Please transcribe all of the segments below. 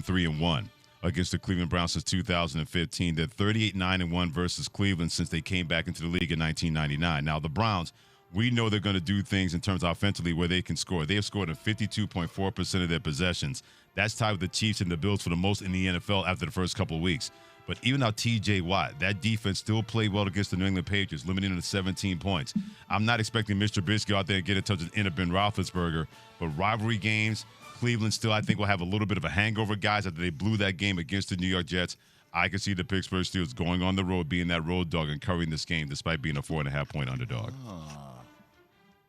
3-1 against the Cleveland Browns since 2015. They're 38-9-1 versus Cleveland since they came back into the league in 1999. Now, the Browns, we know they're going to do things in terms of offensively where they can score. They have scored on 52.4% of their possessions. That's tied with the Chiefs and the Bills for the most in the NFL after the first couple of weeks. But even now, T.J. Watt, that defense still played well against the New England Patriots, limiting them to 17 points. I'm not expecting Mr. Trubisky out there to get in touch with Ben Roethlisberger, but rivalry games, Cleveland still, I think, will have a little bit of a hangover, guys, after they blew that game against the New York Jets. I can see the Pittsburgh Steelers going on the road, being that road dog and covering this game despite being a 4.5-point underdog.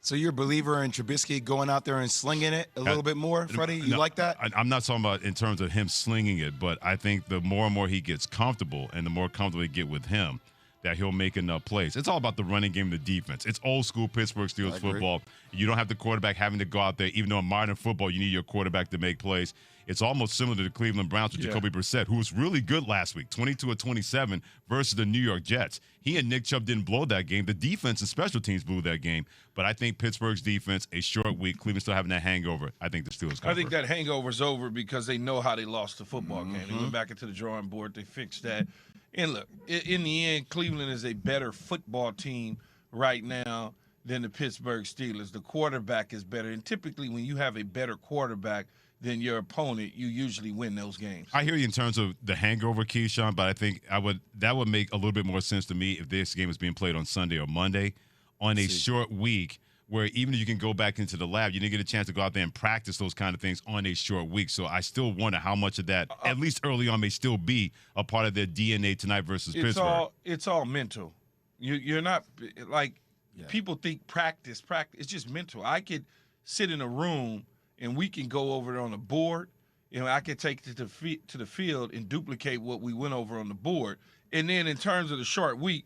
So you're a believer in Trubisky going out there and slinging it a little bit more, Freddie? You like that? I'm not talking about in terms of him slinging it, but I think the more and more he gets comfortable and the more comfortable you get with him, that he'll make enough plays. It's all about the running game and the defense. It's old school Pittsburgh Steelers football. You don't have the quarterback having to go out there. Even though in modern football, you need your quarterback to make plays. It's almost similar to the Cleveland Browns with Jacoby Brissett, who was really good last week, 22 of 27 versus the New York Jets. He and Nick Chubb didn't blow that game. The defense and special teams blew that game. But I think Pittsburgh's defense, a short week, Cleveland still having that hangover. I think the Steelers cover. I think that hangover's over because they know how they lost the football game. They went back into the drawing board. They fixed that. And look, in the end, Cleveland is a better football team right now than the Pittsburgh Steelers. The quarterback is better. And typically when you have a better quarterback than your opponent, you usually win those games. I hear you in terms of the hangover, Keyshawn, but I think that would make a little bit more sense to me if this game was being played on Sunday or Monday on a short week where even if you can go back into the lab, you didn't get a chance to go out there and practice those kind of things on a short week. So I still wonder how much of that, at least early on, may still be a part of their DNA tonight versus Pittsburgh. It's all mental. You're not like people think practice. It's just mental. I could sit in a room and we can go over it on the board. You know, I could take it to the field and duplicate what we went over on the board. And then in terms of the short week,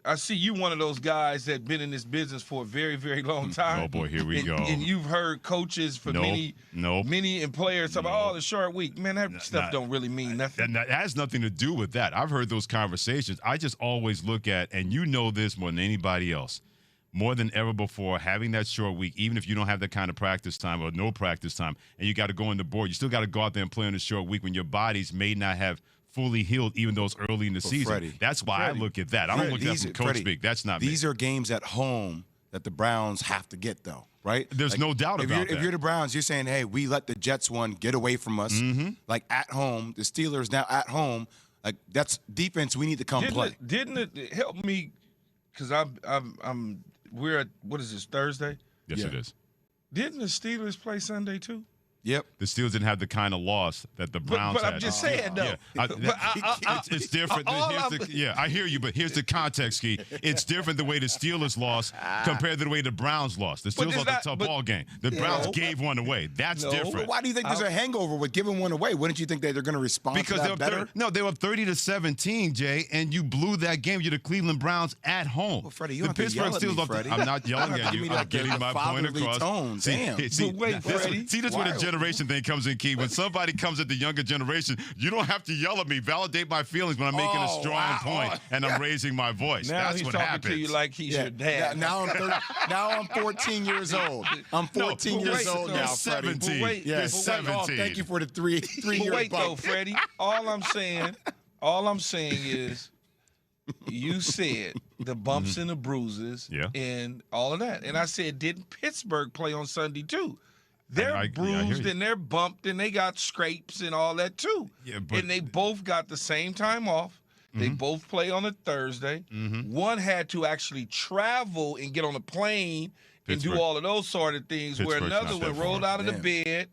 I see you one of those guys that been in this business for a very, very long time. Oh, boy, here we go. And you've heard coaches for many and players talk about, the short week. Man, that stuff don't really mean nothing. And that has nothing to do with that. I've heard those conversations. I just always look at, and you know this more than anybody else, more than ever before, having that short week, even if you don't have that kind of practice time or no practice time, and you got to go on the board, you still got to go out there and play on a short week when your bodies may not have fully healed, even though it's early in the season. Freddie, that's why I look at that. I don't look at that from coach speak. That's not These me. are games at home that the Browns have to get, though, right? There's no doubt about that. If you're the Browns, you're saying, hey, we let the Jets one get away from us, like at home. The Steelers now at home. Like, that's defense we need to come play. Didn't it help me? Because we're at, what is this, Thursday? Yes, it is. Didn't the Steelers play Sunday too? Yep. The Steelers didn't have the kind of loss that the Browns had. But I'm just saying, though. It's different. I hear you, but here's the context, Key. It's different the way the Steelers lost compared to the way the Browns lost. The Steelers lost a tough ball game. The Browns gave one away. That's different. But why do you think there's a hangover with giving one away? Wouldn't you think that they're going to respond to that better? They were up 30-17, Jay, and you blew that game. You're the Cleveland Browns at home. Well, Freddie, you don't have to yell at me, Freddie. I'm not yelling at you. I'm getting my point across. Tone. Damn. See, wait, Freddie. See, this is where the generation thing comes in, Key. When somebody comes at the younger generation, you don't have to yell at me. Validate my feelings when I'm making a strong point and I'm raising my voice. Now That's he's what talking happens. to you like he's your dad. Now I'm 14 years old. I'm 14 years old now, Freddie. 17. You're 17. Oh, thank you for the three-year wait, bump. though, Freddie. All I'm saying is you said the bumps and the bruises and all of that. And I said, didn't Pittsburgh play on Sunday too? They're bruised and they're bumped and they got scrapes and all that too. Yeah, and they both got the same time off. They both play on a Thursday. One had to actually travel and get on a plane and do all of those sort of things, where another one rolled out of the bed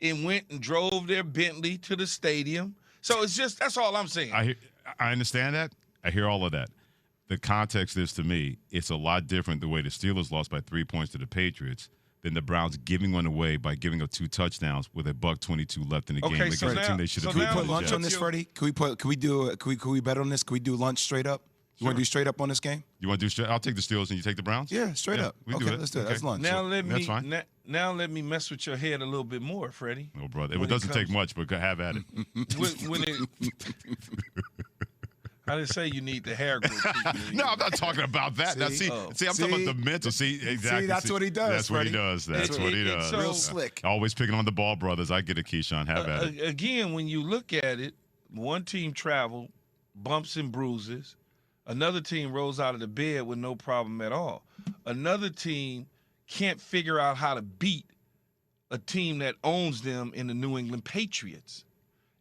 and went and drove their Bentley to the stadium. So it's just, that's all I'm saying. I understand that. I hear all of that. The context is, to me, it's a lot different the way the Steelers lost by 3 points to the Patriots than the Browns giving one away by giving up 2 touchdowns with $1:22 left in the game against a team they should have. Can we put lunch on this, Freddie? Can we bet on this? Can we do lunch straight up? You want to do straight up on this game? You want to do straight? I'll take the Steelers and you take the Browns? Yeah, straight up. Let's do it. That's lunch. Now let me mess with your head a little bit more, Freddie. No, brother. It doesn't take much, but have at it. I didn't say you need the hair growth. No, I'm not talking about that. See, I'm talking about the mental. See, exactly. See, that's what he does. That's what he does. That's what he does. So, real slick. Always picking on the Ball brothers. I get it, Keyshawn. Have at it. Again, when you look at it, one team traveled, bumps and bruises. Another team rolls out of the bed with no problem at all. Another team can't figure out how to beat a team that owns them in the New England Patriots.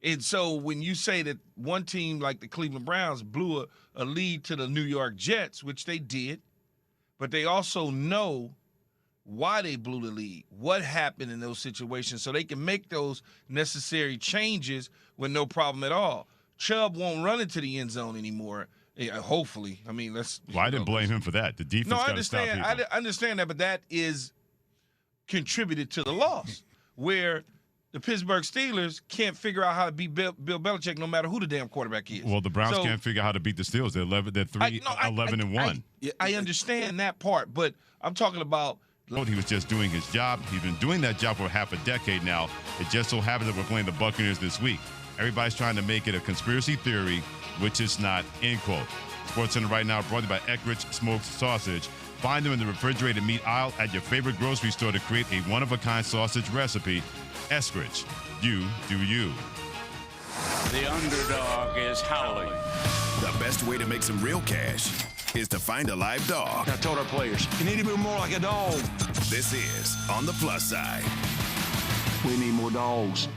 And so when you say that one team like the Cleveland Browns blew a lead to the New York Jets, which they did, but they also know why they blew the lead, what happened in those situations, so they can make those necessary changes with no problem at all. Chubb won't run into the end zone anymore. Yeah, hopefully. I mean, let's. Well, I didn't blame him for that. The defense got to stop people. I understand that, but that is contributed to the loss, where the Pittsburgh Steelers can't figure out how to beat Bill Belichick no matter who the damn quarterback is. Well, the Browns can't figure out how to beat the Steelers. They're 11-1. I understand that part, but I'm talking about. He was just doing his job. He's been doing that job for half a decade now. It just so happens that we're playing the Buccaneers this week. Everybody's trying to make it a conspiracy theory, which is not, end quote. SportsCenter right now brought to you by Eckrich Smoked Sausage. Find them in the refrigerated meat aisle at your favorite grocery store to create a one-of-a-kind sausage recipe. Eckrich, you do you. The underdog is howling. The best way to make some real cash is to find a live dog. I told our players, you need to be more like a dog. This is On the Plus Side. We need more dogs.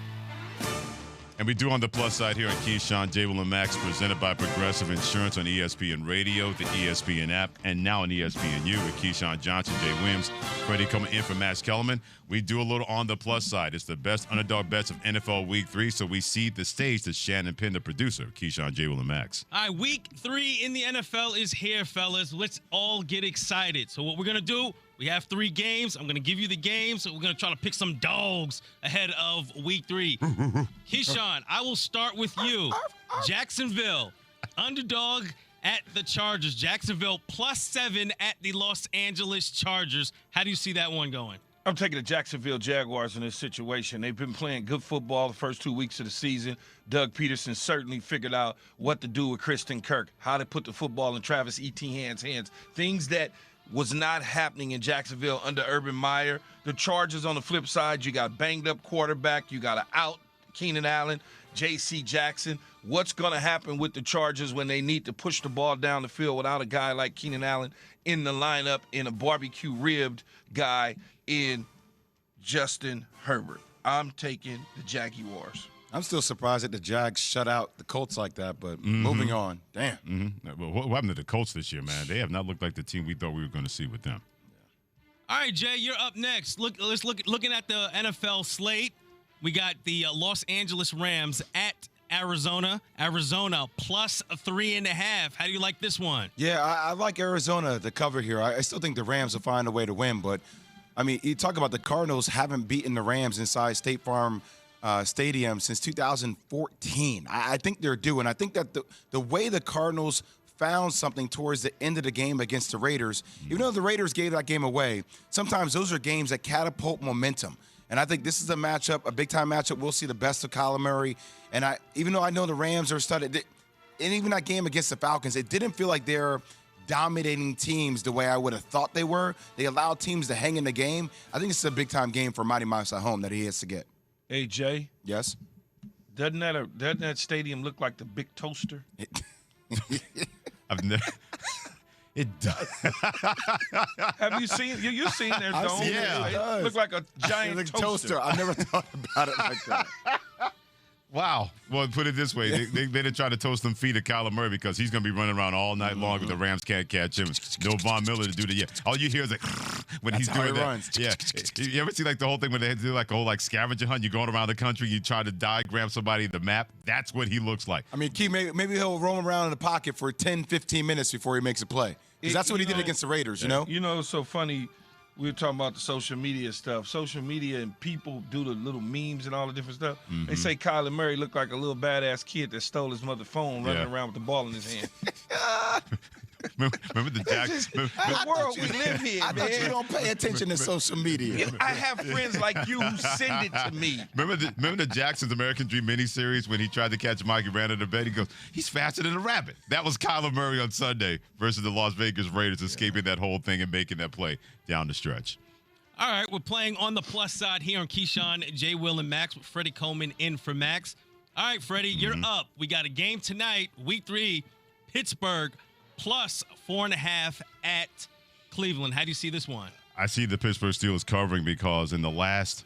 And we do on the plus side here on Keyshawn, J. Will and Max, presented by Progressive Insurance on ESPN Radio, the ESPN app, and now on ESPNU with Keyshawn Johnson, Jay Williams, Freddie coming in for Max Kellerman. We do a little on the plus side. It's the best underdog bets of NFL Week 3, so we cede the stage to Shannon Penn, the producer, Keyshawn, J. Will and Max. All right, Week 3 in the NFL is here, fellas. Let's all get excited. So what we're going to do, we have 3 games. I'm going to give you the games. So we're going to try to pick some dogs ahead of Week 3. Keyshawn, I will start with you. Jacksonville, underdog at the Chargers. Jacksonville +7 at the Los Angeles Chargers. How do you see that one going? I'm taking the Jacksonville Jaguars in this situation. They've been playing good football the first 2 weeks of the season. Doug Peterson certainly figured out what to do with Kristen Kirk, how to put the football in Travis Etienne's hands, things that was not happening in Jacksonville under Urban Meyer. The Chargers on the flip side, you got banged-up quarterback. You got an out Keenan Allen, J.C. Jackson. What's going to happen with the Chargers when they need to push the ball down the field without a guy like Keenan Allen in the lineup and a barbecue-ribbed guy in Justin Herbert? I'm taking the Jaguars. I'm still surprised that the Jags shut out the Colts like that, but moving on. Damn. Well, what happened to the Colts this year, man? They have not looked like the team we thought we were going to see with them. All right, Jay, you're up next. Looking at the NFL slate. We got the Los Angeles Rams at Arizona. Arizona +3.5. How do you like this one? Yeah, I like Arizona to cover here. I still think the Rams will find a way to win, but, I mean, you talk about the Cardinals haven't beaten the Rams inside State Farm Stadium since 2014. I think they're due, and I think that the way the Cardinals found something towards the end of the game against the Raiders, even though the Raiders gave that game away, sometimes those are games that catapult momentum. And I think this is a matchup, a big-time matchup. We'll see the best of Kyler Murray. And even though I know the Rams are studded, and even that game against the Falcons, it didn't feel like they're dominating teams the way I would have thought they were. They allowed teams to hang in the game. I think it's a big-time game for Mighty Mouse at home that he has to get. Hey, Jay. Yes? Doesn't that stadium look like the big toaster? I've never. It does. Have you seen? You've seen their dome? Yeah, it does. Look like a giant toaster. I never thought about it like that. Wow. Well, put it this way. They didn't try to toast them feet of Kyler Murray because he's going to be running around all night long with the Rams can't catch him. No Von Miller to do the, all you hear is like, when That's he's how doing he that. runs. Yeah. You ever see like the whole thing when they do like a whole like scavenger hunt? You're going around the country, you try to diagram somebody the map. That's what he looks like. I mean, Key, maybe he'll roam around in the pocket for 10, 15 minutes before he makes a play. Because that's what he did against the Raiders, you know? You know, it's so funny. We were talking about the social media stuff. Social media and people do the little memes and all the different stuff. They say Kyler Murray looked like a little badass kid that stole his mother's phone running around with the ball in his hand. Remember the Jags? The world we live here, I thought you man. don't pay attention to social media. I have friends like you who send it to me. Remember the Jackson's American Dream miniseries when he tried to catch Mike and ran under the bed? He goes, he's faster than a rabbit. That was Kyler Murray on Sunday versus the Las Vegas Raiders, escaping that whole thing and making that play down the stretch. All right, we're playing on the plus side here on Keyshawn, J. Will, and Max with Freddie Coleman in for Max. All right, Freddie, you're up. We got a game tonight, week 3, Pittsburgh plus 4.5 at Cleveland. How do you see this one? I see the Pittsburgh Steelers covering because in the last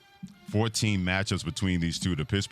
14 matchups between these two, the Pittsburgh